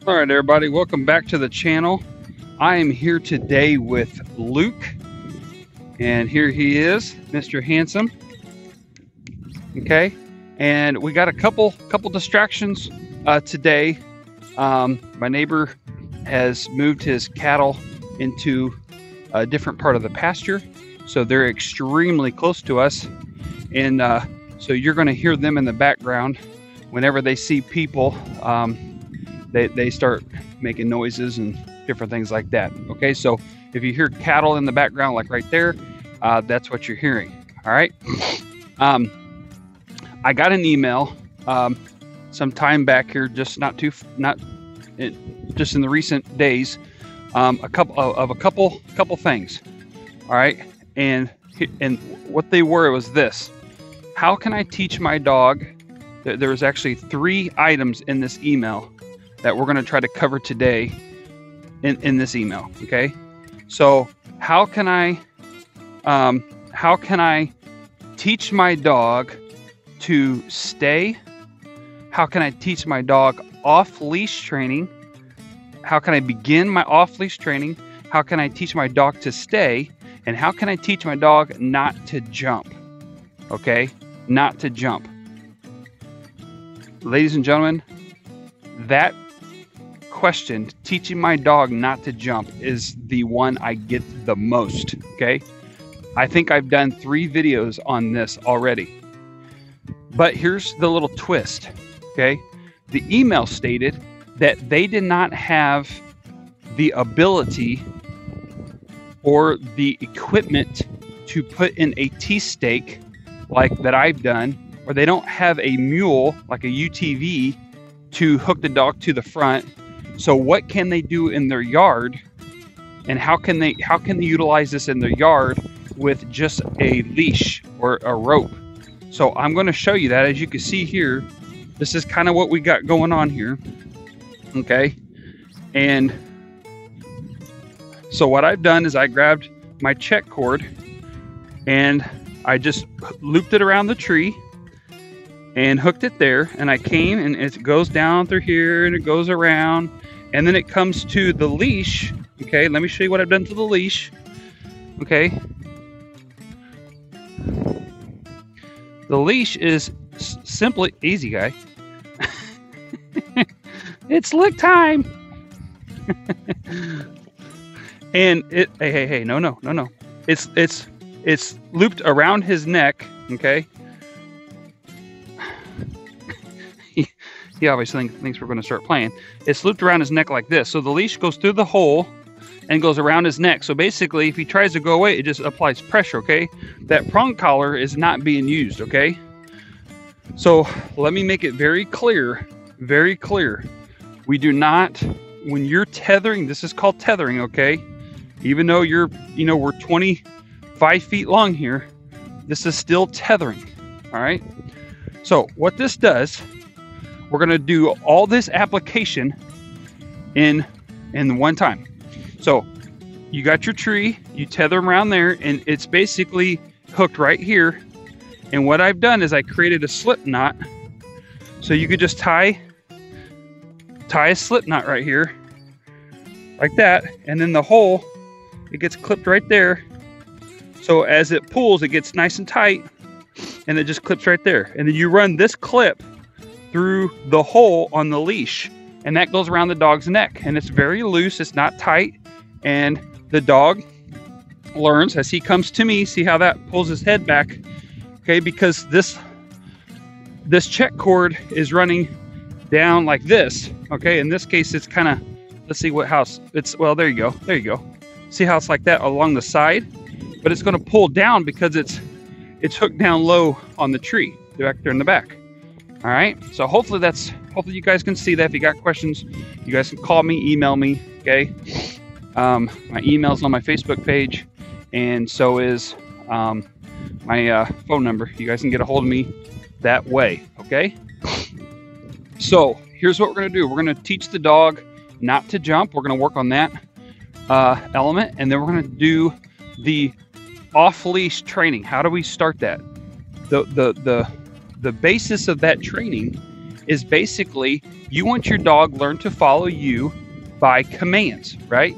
All right, everybody, welcome back to the channel. I am here today with Luke, and here he is, Mr. Handsome. Okay, and we got a couple distractions today. My neighbor has moved his cattle into a different part of the pasture, so they're extremely close to us, and so you're going to hear them in the background. Whenever they see people, they start making noises and different things like that. Okay, so if you hear cattle in the background, like right there, that's what you're hearing. All right. I got an email some time back here, just just in the recent days, a couple things. All right, and what they were was this: how can I teach my dog? There was actually 3 items in this email that we're going to try to cover today in this email. Okay, so how can I teach my dog to stay? How can I teach my dog off leash training? How can I begin my off leash training? How can I teach my dog to stay? And how can I teach my dog not to jump? Okay, not to jump. Ladies and gentlemen, that question, teaching my dog not to jump, is the one I get the most. Okay, I think I've done 3 videos on this already. But here's the little twist. Okay, the email stated that they did not have the ability or the equipment to put in a T-stake like that I've done, or they don't have a mule like a UTV to hook the dog to the front. So what can they do in their yard, and how can they utilize this in their yard with just a leash or a rope? So I'm going to show you that. As you can see here, this is kind of what we got going on here. Okay, and so what I've done is I grabbed my check cord and I just looped it around the tree and hooked it there, and I came, and it goes down through here and it goes around, and then it comes to the leash. Okay, let me show you what I've done to the leash. Okay, the leash is simply easy, guy. It's lick time. And hey, no. It's looped around his neck. Okay. He obviously thinks we're going to start playing. It's looped around his neck like this. So the leash goes through the hole and goes around his neck. So basically, if he tries to go away, it just applies pressure. Okay. That prong collar is not being used. Okay. So let me make it very clear. Very clear. We do not, when you're tethering, this is called tethering. Okay. Even though we're 25 feet long here, this is still tethering. All right. So what this does, we're going to do all this application in one time. So you got your tree, you tether them around there, and it's basically hooked right here. And what I've done is I created a slip knot. So you could just tie a slip knot right here like that, and then the hole, it gets clipped right there. So as it pulls, it gets nice and tight, and it just clips right there. And then you run this clip through the hole on the leash, and that goes around the dog's neck, and it's very loose, it's not tight, and the dog learns as he comes to me. See how that pulls his head back? Okay, because this check cord is running down like this. Okay, in this case it's kind of, let's see well, there you go. See how it's like that along the side, but it's going to pull down because it's hooked down low on the tree back there in the back. All right, so hopefully you guys can see that. If you got questions, you guys can call me, email me. Okay, my email's on my Facebook page, and so is my phone number. You guys can get a hold of me that way. Okay, so here's what we're going to do. We're going to teach the dog not to jump. We're going to work on that element, and then we're going to do the off-leash training. How do we start that? The basis of that training is basically you want your dog learn to follow you by commands, right?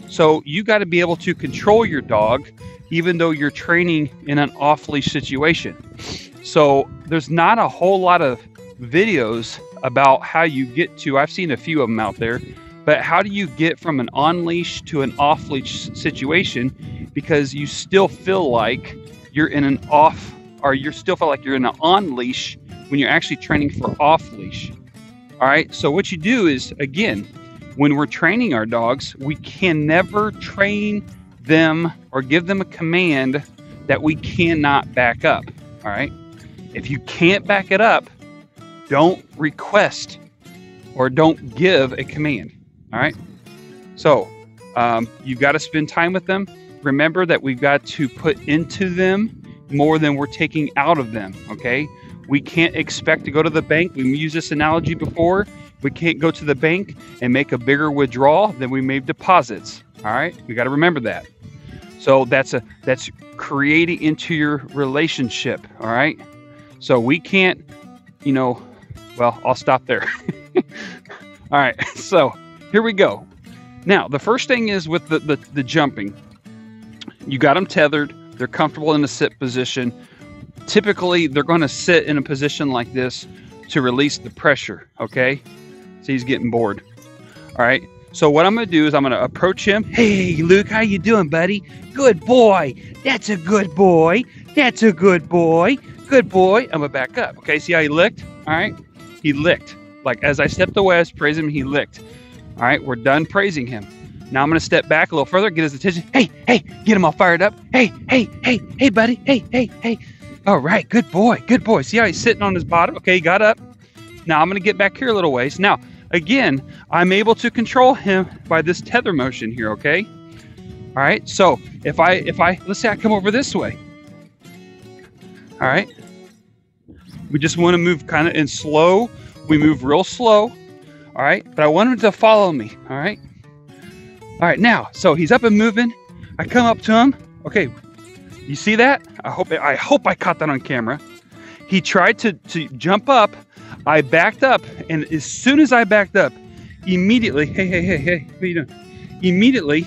So you got to be able to control your dog even though you're training in an off-leash situation. So there's not a whole lot of videos about how you get to, I've seen a few of them out there, but how do you get from an on-leash to an off-leash situation, because you still feel like you're in an off, or you still feel like you're in an on-leash when you're actually training for off-leash. All right, so what you do is, again, when we're training our dogs, we can never train them or give them a command that we cannot back up. All right, if you can't back it up, don't request or don't give a command. All right, so you've got to spend time with them. Remember that we've got to put into them more than we're taking out of them. Okay, we can't expect to go to the bank. We've used this analogy before. We can't go to the bank and make a bigger withdrawal than we made deposits. All right, we got to remember that. So that's creating into your relationship. All right, so we can't, well, I'll stop there. All right, so here we go. Now, the first thing is with the jumping. You got them tethered. They're comfortable in the sit position. Typically, they're going to sit in a position like this to release the pressure, okay? So he's getting bored. All right, so what I'm going to do is I'm going to approach him. Hey, Luke, how you doing, buddy? Good boy. That's a good boy. That's a good boy. Good boy. I'm going to back up. Okay, see how he licked? All right, he licked. Like, as I stepped away, I was praising him, he licked. All right, we're done praising him. Now I'm going to step back a little further, get his attention. Hey, get him all fired up. Hey, buddy. Hey. All right, good boy. See how he's sitting on his bottom? Okay, he got up. Now I'm going to get back here a little ways. Now, again, I'm able to control him by this tether motion here, okay? All right, so if I let's say I come over this way. All right, we just want to move kind of in slow. We move real slow. All right, but I want him to follow me. All right. Now, so he's up and moving. I come up to him. Okay, you see that? I hope I caught that on camera. He tried to jump up. I backed up, and as soon as I backed up, immediately, hey, what are you doing? Immediately,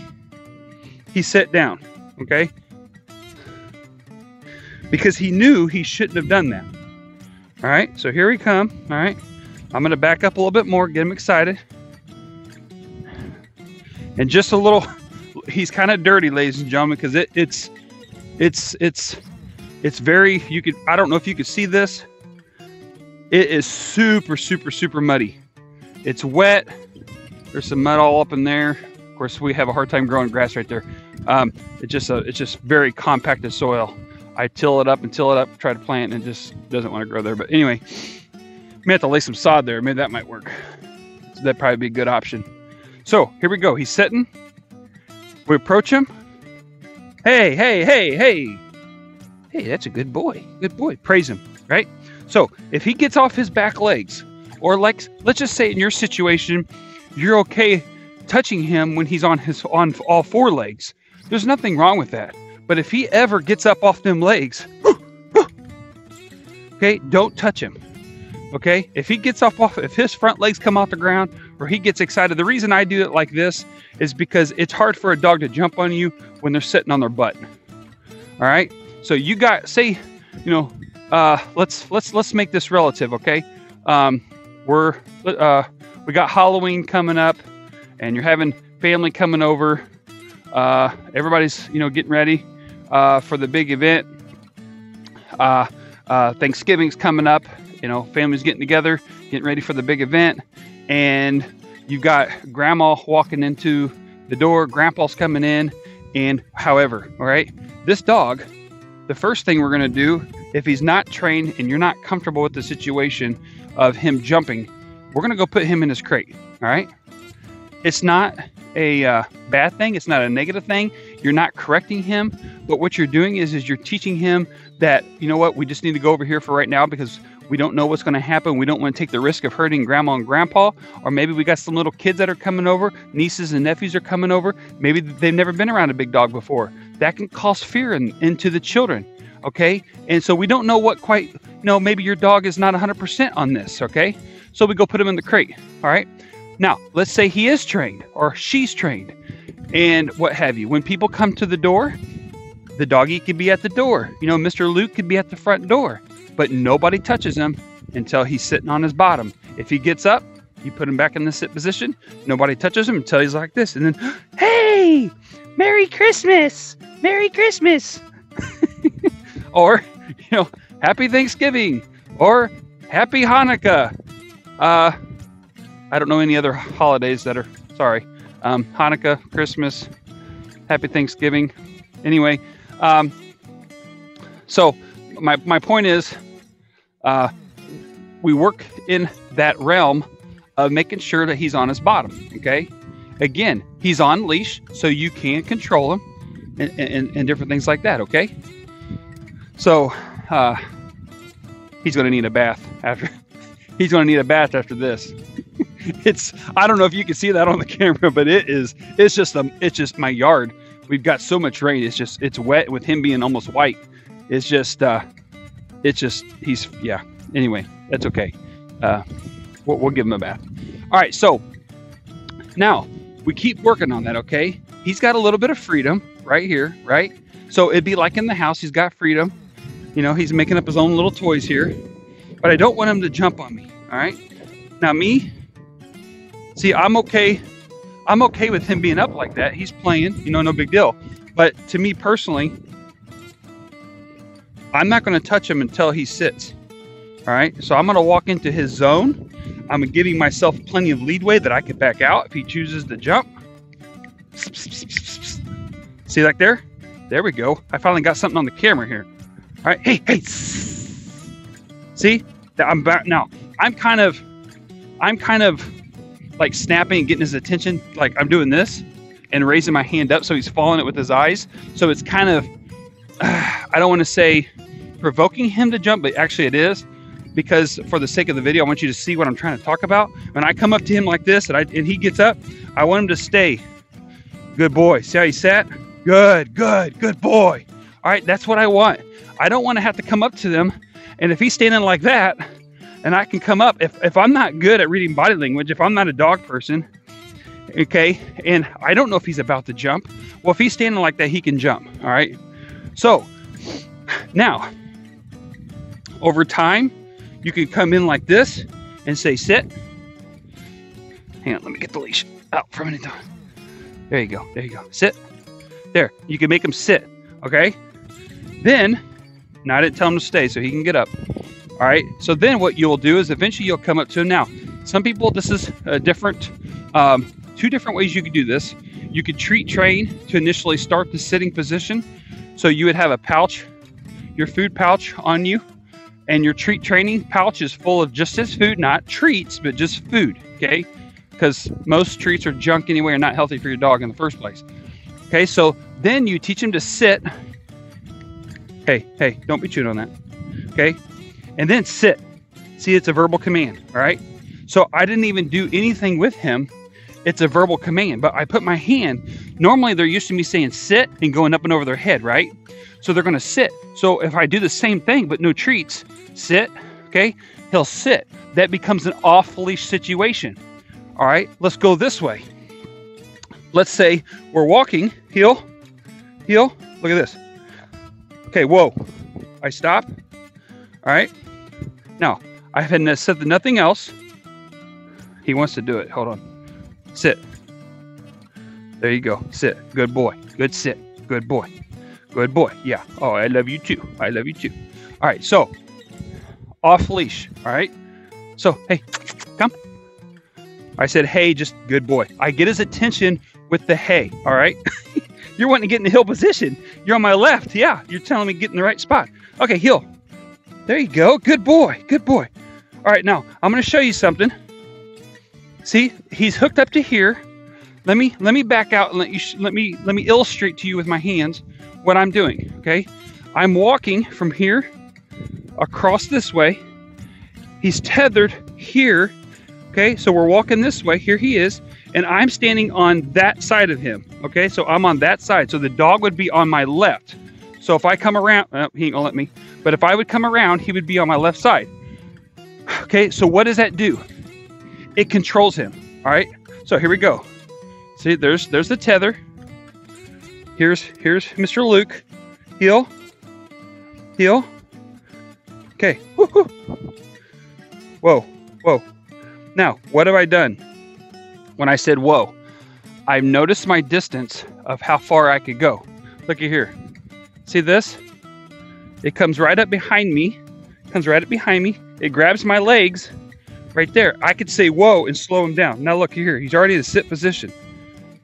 he sat down. Okay, because he knew he shouldn't have done that. All right, so here we come. All right, I'm going to back up a little bit more, get him excited. And just a little, he's kind of dirty, ladies and gentlemen, because it's very, I don't know if you could see this. It is super muddy. It's wet. There's some mud all up in there. Of course, we have a hard time growing grass right there. It's just very compacted soil. I till it up, try to plant, and it just doesn't want to grow there. But anyway, may have to lay some sod there. Maybe that might work. So that'd probably be a good option. So here we go. He's sitting. We approach him. Hey, that's a good boy. Good boy. Praise him, right? So if he gets off his back legs, or like, let's just say in your situation, you're okay touching him when he's on all four legs. There's nothing wrong with that. But if he ever gets up off them legs, okay, don't touch him. Okay, if he gets if his front legs come off the ground, or he gets excited, the reason I do it like this is because it's hard for a dog to jump on you when they're sitting on their butt. All right, so you got, say, let's make this relative. Okay, we got Halloween coming up, and you're having family coming over. Everybody's getting ready for the big event. Thanksgiving's coming up. Families getting together, getting ready for the big event, and you've got grandma walking into the door, grandpa's coming in, and however, all right, this dog, the first thing we're going to do, if he's not trained and you're not comfortable with the situation of him jumping, we're going to go put him in his crate. All right, it's not a bad thing, it's not a negative thing. You're not correcting him, but what you're doing is you're teaching him that, we just need to go over here for right now because we don't know what's going to happen. We don't want to take the risk of hurting grandma and grandpa, or maybe we got some little kids that are coming over, nieces and nephews are coming over. Maybe they've never been around a big dog before. That can cause fear into the children. Okay. And so we don't know what quite, maybe your dog is not 100% on this. Okay. So we go put him in the crate. All right. Now, let's say he is trained or she's trained and what have you. When people come to the door, the doggy could be at the door. You know, Mr. Luke could be at the front door, but nobody touches him until he's sitting on his bottom. If he gets up, you put him back in the sit position. Nobody touches him until he's like this. And then, hey, Merry Christmas. Merry Christmas. Or, you know, Happy Thanksgiving or Happy Hanukkah. I don't know any other holidays that are, sorry. Hanukkah, Christmas, Happy Thanksgiving. Anyway, so my point is, we work in that realm of making sure that he's on his bottom, okay? Again, he's on leash, so you can control him and different things like that, okay? So, he's going to need a bath after, he's going to need a bath after this. I don't know if you can see that on the camera, but it's just my yard. We've got so much rain. It's wet with him being almost white. Yeah. Anyway, that's okay. We'll give him a bath. All right. So now we keep working on that. Okay. He's got a little bit of freedom right here. Right. So it'd be like in the house, he's got freedom. You know, he's making up his own little toys here, but I don't want him to jump on me. All right. Now see, I'm okay with him being up like that. He's playing, you know, no big deal. But to me personally, I'm not going to touch him until he sits. All right. So I'm going to walk into his zone. I'm giving myself plenty of leadway that I can back out if he chooses to jump. See, like there? There we go. I finally got something on the camera here. All right. Hey. See? I'm back now. I'm kind of like snapping and getting his attention. Like I'm doing this and raising my hand up so he's following it with his eyes. So it's kind of, I don't want to say provoking him to jump, but actually it is, because for the sake of the video, I want you to see what I'm trying to talk about. When I come up to him like this and he gets up, I want him to stay. Good boy. See how he sat? Good boy. All right. That's what I want. I don't want to have to come up to them. And if he's standing like that, and I can come up, if I'm not good at reading body language, if I'm not a dog person, okay, and I don't know if he's about to jump, well, if he's standing like that, he can jump, all right? So, now, over time, you can come in like this and say, sit. Hang on, let me get the leash out for a minute. There you go, sit. There, you can make him sit, okay? Then, now I didn't tell him to stay so he can get up. All right. So then what you'll do is eventually you'll come up to him. Now, some people, this is a different, two different ways you could do this. You could treat train to initially start the sitting position. So you would have a pouch, your food pouch on you, and your treat training pouch is full of just his food, not treats, but just food. Okay. Because most treats are junk anyway and not healthy for your dog in the first place. Okay. So then you teach him to sit. Hey, don't be chewing on that. Okay. And then sit. See, it's a verbal command, all right? So I didn't even do anything with him. It's a verbal command, but I put my hand. Normally, they're used to me saying sit and going up and over their head, right? So they're going to sit. So if I do the same thing, but no treats, sit, okay? He'll sit. That becomes an off-leash situation, all right? Let's go this way. Let's say we're walking, heel. Look at this. Okay, whoa. I stop, all right? Now, I have said nothing else. He wants to do it. Hold on. Sit. There you go. Sit. Good boy. Good sit. Good boy. Good boy. Yeah. Oh, I love you too. I love you too. All right. So, off leash. All right. So, hey, come. I said, hey, just good boy. I get his attention with the hey. All right. You're wanting to get in the heel position. You're on my left. Yeah. You're telling me get in the right spot. Okay. Heel. There you go. Good boy. Good boy. All right. Now I'm going to show you something. See, he's hooked up to here. Let me back out and let me illustrate to you with my hands what I'm doing. Okay. I'm walking from here across this way. He's tethered here. Okay. So we're walking this way. Here he is. And I'm standing on that side of him. Okay. So I'm on that side. So the dog would be on my left. So if I come around, he ain't gonna let me. But if I would come around, he would be on my left side. Okay, so what does that do? it controls him. All right, so here we go. See, there's the tether. Here's Mr. Luke. Heel. Okay. Woo-hoo. Whoa. Now, what have I done? When I said whoa, I've noticed my distance of how far I could go. Look at here. See this? It comes right up behind me. It grabs my legs right there. I could say whoa and slow him down. Now look here. He's already in a sit position.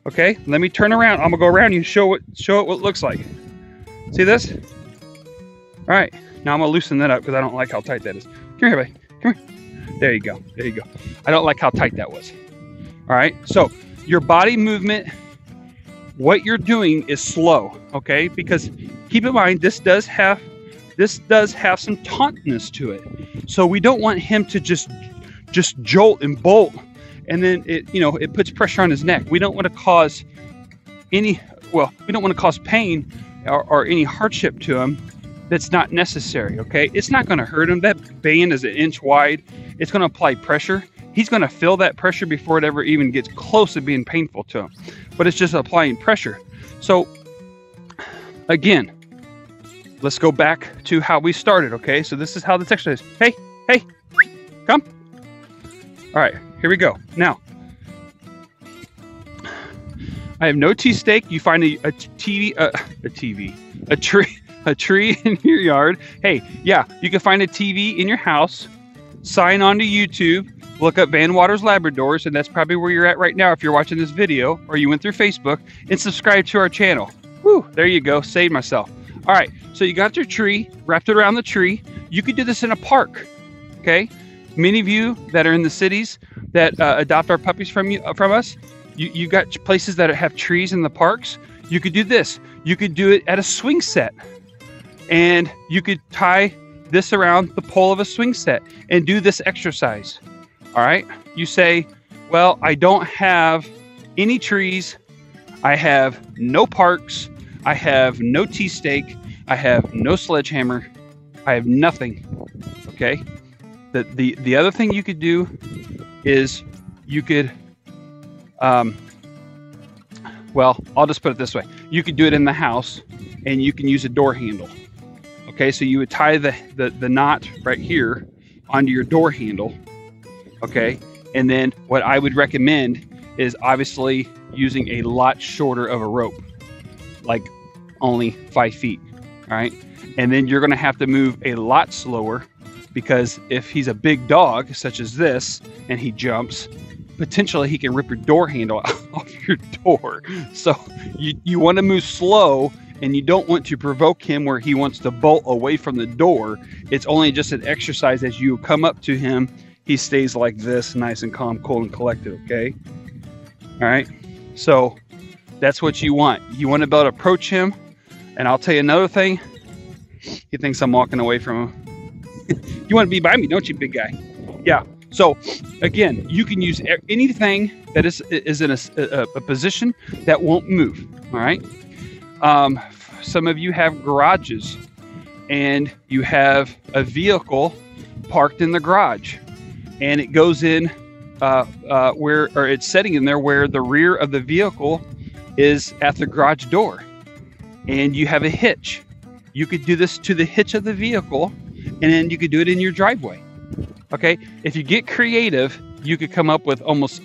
Okay, let me turn around. I'm gonna go around you and show it what it looks like. See this? All right, now I'm gonna loosen that up because I don't like how tight that is. Come here, buddy. Come here. There you go. I don't like how tight that was. All right, so your body movement, what you're doing is slow, okay? Because keep in mind, this does have some tautness to it. So we don't want him to just jolt and bolt, and then it puts pressure on his neck. We don't want to cause pain or any hardship to him that's not necessary, okay? It's not going to hurt him. That band is 1 inch wide. It's going to apply pressure. He's going to feel that pressure before it ever even gets close to being painful to him. But it's just applying pressure. So again, let's go back to how we started, okay? So this is how this exercise. Hey, come. All right, here we go. Now, I have no tea stake. You find a tree in your yard. Hey, yeah, you can find a TV in your house. Sign on to YouTube. Look up Van Waters Labradors, and that's probably where you're at right now if you're watching this video, or you went through Facebook, and subscribe to our channel. Woo, there you go. Saved myself. All right, so you got your tree, wrapped it around the tree. You could do this in a park, okay? Many of you that are in the cities that adopt our puppies from us, you got places that have trees in the parks. You could do this. You could do it at a swing set, and you could tie this around the pole of a swing set and do this exercise. All right, you say, well, I don't have any trees, I have no parks, I have no tea stake, I have no sledgehammer, I have nothing. Okay, the other thing you could do is you could well, I'll just put it this way. You could do it in the house, and you can use a door handle. Okay, so you would tie the knot right here onto your door handle. Okay, and then what I would recommend is obviously using a lot shorter of a rope, like only 5 feet. All right, and then you're going to have to move a lot slower, because if he's a big dog such as this and he jumps, potentially he can rip your door handle off your door. So you want to move slow, and you don't want to provoke him where he wants to bolt away from the door. It's only just an exercise. As you come up to him, he stays like this, nice and calm, cool, and collected, okay? All right, so that's what you want. You want to be able to approach him, and I'll tell you another thing. He thinks I'm walking away from him. You want to be by me, don't you, big guy? Yeah, so again, you can use anything that is in a position that won't move, all right? Some of you have garages, and you have a vehicle parked in the garage, and it goes in it's setting in there where the rear of the vehicle is at the garage door, and you have a hitch. You could do this to the hitch of the vehicle, and then you could do it in your driveway. Okay, if you get creative, you could come up with almost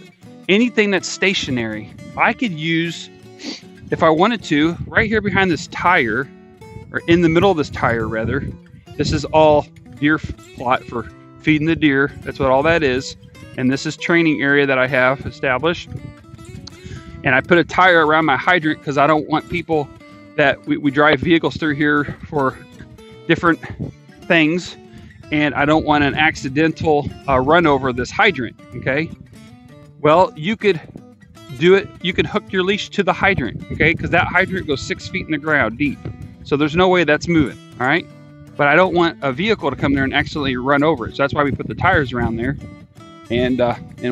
anything that's stationary. I could use, if I wanted to, right here behind this tire, or in the middle of this tire rather, this is all deer plot for feeding the deer. That's what all that is. And this is training area that I have established. And I put a tire around my hydrant because I don't want people that we drive vehicles through here for different things, and I don't want an accidental run over this hydrant, okay? Well, you could do it. You could hook your leash to the hydrant, okay? Because that hydrant goes 6 feet in the ground deep. So there's no way that's moving, all right? But I don't want a vehicle to come there and accidentally run over it. So that's why we put the tires around there and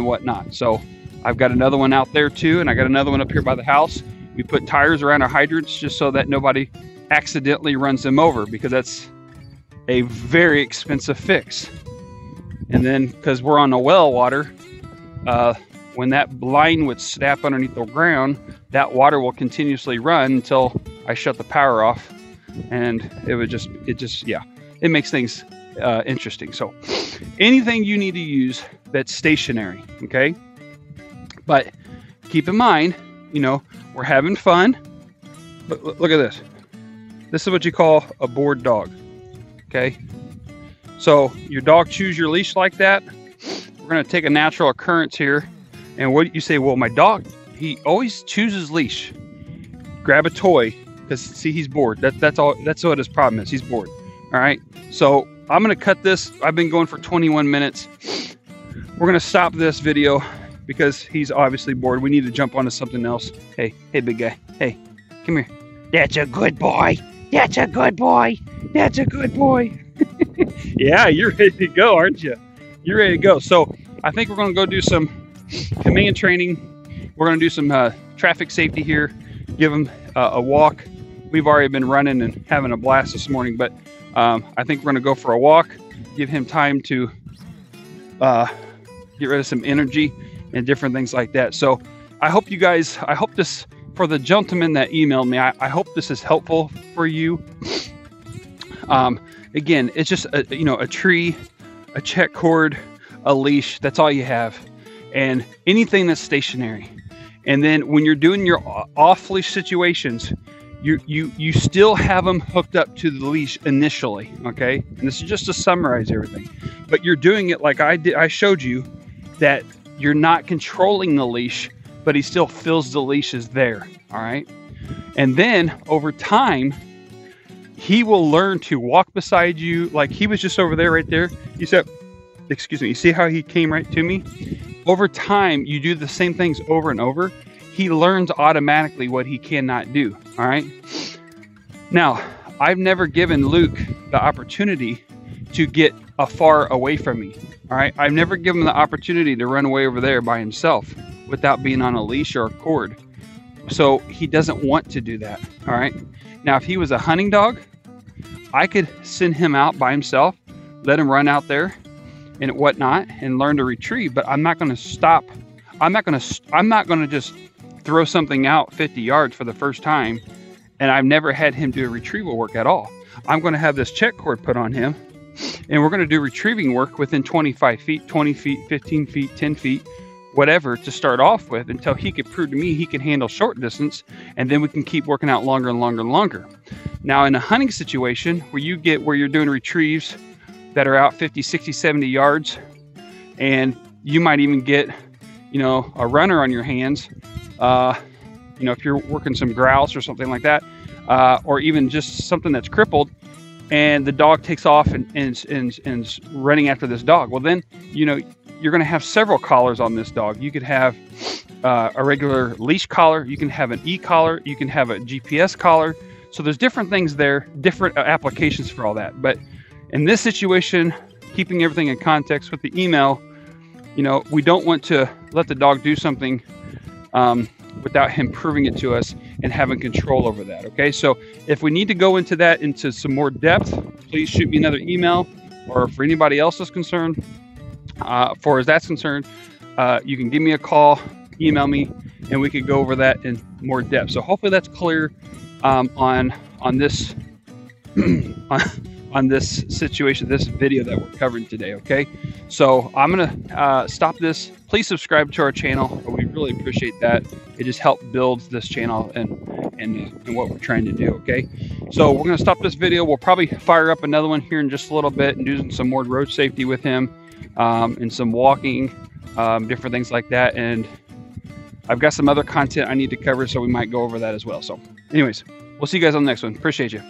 whatnot. So I've got another one out there too, and I got another one up here by the house. We put tires around our hydrants just so that nobody accidentally runs them over, because that's a very expensive fix. And then because we're on the well water, when that line would snap underneath the ground, that water will continuously run until I shut the power off, and it makes things interesting. So anything you need to use that's stationary, okay? But keep in mind, you know, we're having fun. Look at this. This is what you call a bored dog, okay? So your dog chews your leash like that. We're gonna take a natural occurrence here. And what you say, well, my dog, he always chews his leash. Grab a toy, because see, he's bored. That's all. That's what his problem is. He's bored. All right. So I'm gonna cut this. I've been going for 21 minutes. We're gonna stop this video because he's obviously bored. We need to jump onto something else. Hey, big guy. Hey, come here. That's a good boy. That's a good boy. That's a good boy. Yeah, you're ready to go, aren't you? You're ready to go. So I think we're gonna go do some command training. We're going to do some traffic safety here, give him a walk. We've already been running and having a blast this morning, but I think we're going to go for a walk, give him time to get rid of some energy and different things like that. So I hope you guys, I hope this, for the gentleman that emailed me, I hope this is helpful for you. Again, it's just a tree, a check cord, a leash. That's all you have. And anything that's stationary. And then when you're doing your off leash situations, you still have them hooked up to the leash initially, okay? And this is just to summarize everything. But you're doing it like I did. I showed you that you're not controlling the leash, but he still feels the leash is there, all right? And then over time, he will learn to walk beside you. Like he was just over there, right there. He said, excuse me, you see how he came right to me? Over time, you do the same things over and over. He learns automatically what he cannot do, all right? Now, I've never given Luke the opportunity to get far away from me, all right? I've never given him the opportunity to run away over there by himself without being on a leash or a cord. So he doesn't want to do that, all right? Now, if he was a hunting dog, I could send him out by himself, let him run out there and whatnot and learn to retrieve, but I'm not going to stop. I'm not going to just throw something out 50 yards for the first time, and I've never had him do retrieval work at all. I'm going to have this check cord put on him, and we're going to do retrieving work within 25 feet, 20 feet, 15 feet, 10 feet, whatever, to start off with, until he could prove to me he can handle short distance, and then we can keep working out longer and longer and longer. Now, in a hunting situation where you're doing retrieves that are out 50, 60, 70 yards, and you might even get, a runner on your hands, if you're working some grouse or something like that, or even just something that's crippled, and the dog takes off and is running after this dog. Well, then, you're going to have several collars on this dog. You could have a regular leash collar, you can have an e-collar, you can have a GPS collar. So there's different things there, different applications for all that. But in this situation, keeping everything in context with the email, we don't want to let the dog do something without him proving it to us and having control over that, okay? So if we need to go into that into some more depth, please shoot me another email, or for anybody else is concerned, for as that's concerned, you can give me a call, email me, and we could go over that in more depth. So hopefully that's clear on this on this situation, this video that we're covering today, okay? So I'm gonna stop this. Please subscribe to our channel. We really appreciate that. It just helps build this channel and what we're trying to do, okay? So we're gonna stop this video. We'll probably fire up another one here in just a little bit and do some more road safety with him, and some walking, different things like that. And I've got some other content I need to cover, so we might go over that as well. So anyways, we'll see you guys on the next one. Appreciate you.